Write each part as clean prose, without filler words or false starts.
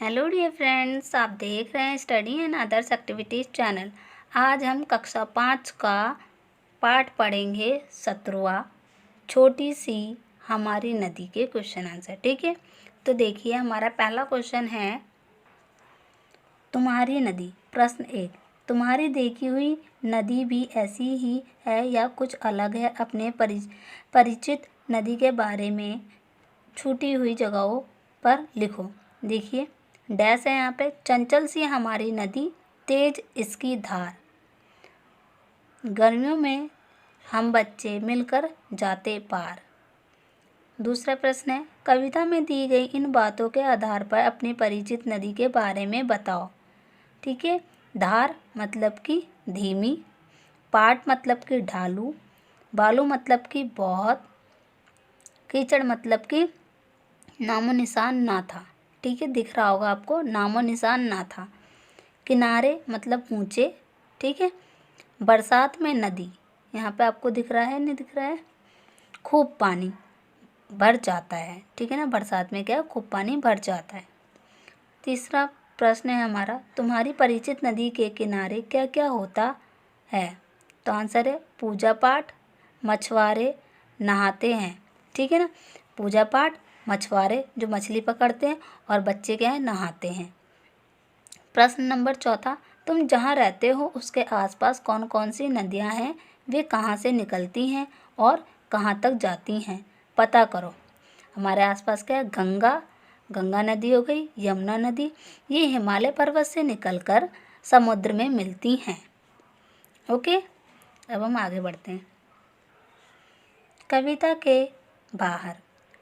Hello dear friends, आप देख रहे हैं study and others activities channel. आज हम कक्षा 5 का पाठ पढ़ेंगे 17वां, छोटी सी हमारी नदी के क्वेश्चन आंसर। ठीक है, तो देखिए हमारा पहला क्वेश्चन है तुम्हारी नदी। प्रश्न 1, तुम्हारी देखी हुई नदी भी ऐसी ही है या कुछ अलग है? अपने परिचित नदी के बारे में छूटी हुई जगहों पर लिखो। देखिए डैश है यहाँ पे, चंचल सी हमारी नदी, तेज इसकी धार, गर्मियों में हम बच्चे मिलकर जाते पार। दूसरा प्रश्न है, कविता में दी गई इन बातों के आधार पर अपनी परिचित नदी के बारे में बताओ। ठीक है, धार मतलब कि धीमी, पाट मतलब कि ढालू, बालू मतलब कि बहुत, कीचड़ मतलब कि नामो निशान ना था। ठीक है, दिख रहा होगा आपको, नामो निशान ना था। किनारे मतलब ऊंचे। ठीक है, बरसात में नदी, यहाँ पे आपको दिख रहा है, नहीं दिख रहा है, खूब पानी भर जाता है। ठीक है ना, बरसात में क्या है, खूब पानी भर जाता है। तीसरा प्रश्न है हमारा, तुम्हारी परिचित नदी के किनारे क्या क्या होता है? तो आंसर है पूजा पाठ, मछुआरे नहाते हैं। ठीक है ना, पूजा पाठ, मछुआरे जो मछली पकड़ते हैं, और बच्चे क्या है, नहाते हैं। प्रश्न नंबर 4, तुम जहाँ रहते हो उसके आसपास कौन कौन सी नदियाँ हैं? वे कहाँ से निकलती हैं और कहाँ तक जाती हैं? पता करो। हमारे आसपास क्या है, गंगा नदी हो गई, यमुना नदी, ये हिमालय पर्वत से निकलकर समुद्र में मिलती हैं। ओके, अब हम आगे बढ़ते हैं। कविता के बाहर।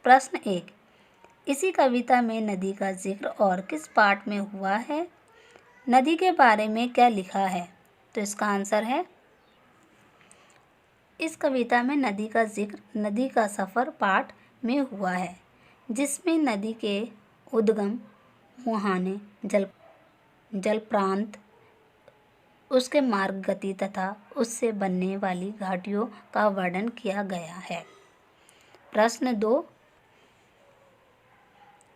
प्रश्न 1, इसी कविता में नदी का जिक्र और किस पाठ में हुआ है? नदी के बारे में क्या लिखा है? तो इसका आंसर है, इस कविता में नदी का जिक्र नदी का सफ़र पाठ में हुआ है, जिसमें नदी के उद्गम, मुहाने, जल प्रांत, उसके मार्ग, गति तथा उससे बनने वाली घाटियों का वर्णन किया गया है। प्रश्न 2,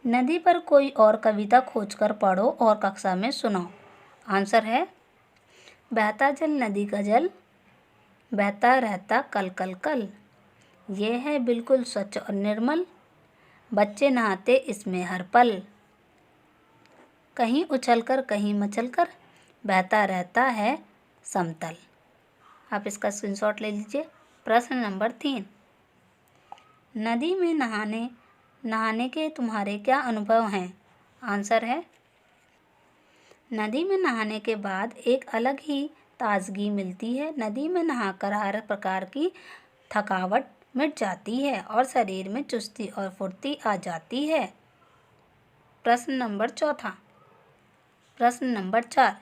नदी पर कोई और कविता खोजकर पढ़ो और कक्षा में सुनाओ। आंसर है, बहता जल नदी का जल, बहता रहता कल कल कल, ये है बिल्कुल स्वच्छ और निर्मल, बच्चे नहाते इसमें हर पल, कहीं उछलकर कहीं मचलकर, बहता रहता है समतल। आप इसका स्क्रीनशॉट ले लीजिए। प्रश्न नंबर 3, नदी में नहाने के तुम्हारे क्या अनुभव हैं? आंसर है, नदी में नहाने के बाद एक अलग ही ताजगी मिलती है। नदी में नहाकर हर प्रकार की थकावट मिट जाती है और शरीर में चुस्ती और फुर्ती आ जाती है। प्रश्न नंबर 4,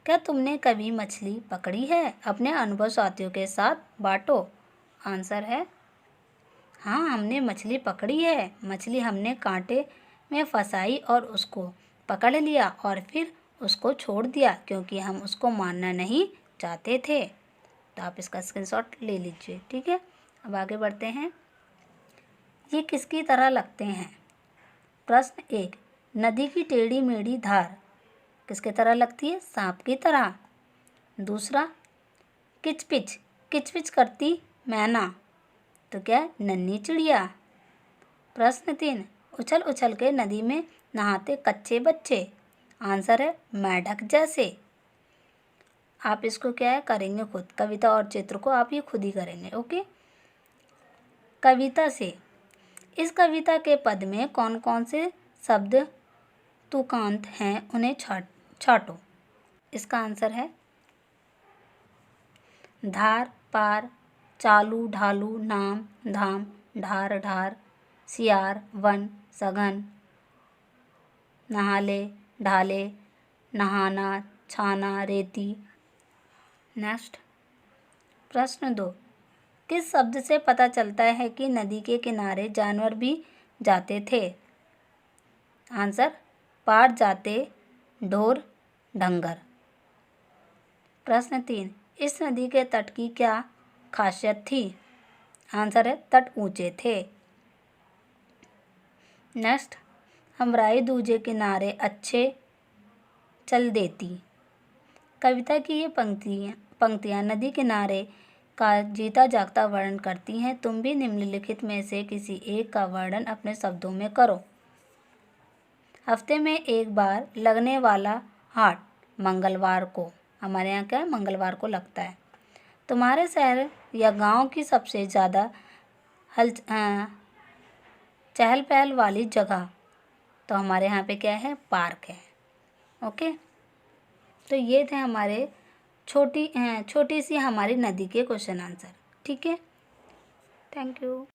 क्या तुमने कभी मछली पकड़ी है? अपने अनुभव साथियों के साथ बांटो। आंसर है, हाँ, हमने मछली पकड़ी है। मछली हमने कांटे में फंसाई और उसको पकड़ लिया और फिर उसको छोड़ दिया, क्योंकि हम उसको मारना नहीं चाहते थे। तो आप इसका स्क्रीनशॉट ले लीजिए। ठीक है, अब आगे बढ़ते हैं। ये किसकी तरह लगते हैं? प्रश्न 1, नदी की टेढ़ी मेढ़ी धार किसकी तरह लगती है? सांप की तरह। दूसरा, किचपिच किचपिच करती मैना, तो क्या है, नन्ही चिड़िया। प्रश्न 3, उछल उछल के नदी में नहाते कच्चे बच्चे। आंसर है, मेढक जैसे। आप इसको क्या है, करेंगे खुद, कविता और चित्र को आप ये खुद ही करेंगे। ओके, कविता से, इस कविता के पद में कौन कौन से शब्द तुकांत हैं, उन्हें छांटो। इसका आंसर है, धार, पार, चालू, ढालू, नाम, धाम, ढार, ढार, सियार, वन, सघन, नहाले, ढाले, नहाना, छाना, रेती। नेक्स्ट, प्रश्न 2, किस शब्द से पता चलता है कि नदी के किनारे जानवर भी जाते थे? आंसर, पार जाते ढोर ढंगर। प्रश्न 3, इस नदी के तट की क्या खासियत थी? आंसर है, तट ऊंचे थे। नेक्स्ट, हमराई दूजे किनारे अच्छे चल देती। कविता की ये पंक्तियाँ नदी किनारे का जीता जागता वर्णन करती हैं। तुम भी निम्नलिखित में से किसी एक का वर्णन अपने शब्दों में करो। हफ्ते में एक बार लगने वाला हाट मंगलवार को, हमारे यहाँ क्या है, मंगलवार को लगता है। तुम्हारे शहर या गांव की सबसे ज़्यादा चहल पहल वाली जगह, तो हमारे यहाँ पे क्या है, पार्क है। ओके, तो ये थे हमारे छोटी सी हमारी नदी के क्वेश्चन आंसर। ठीक है, थैंक यू।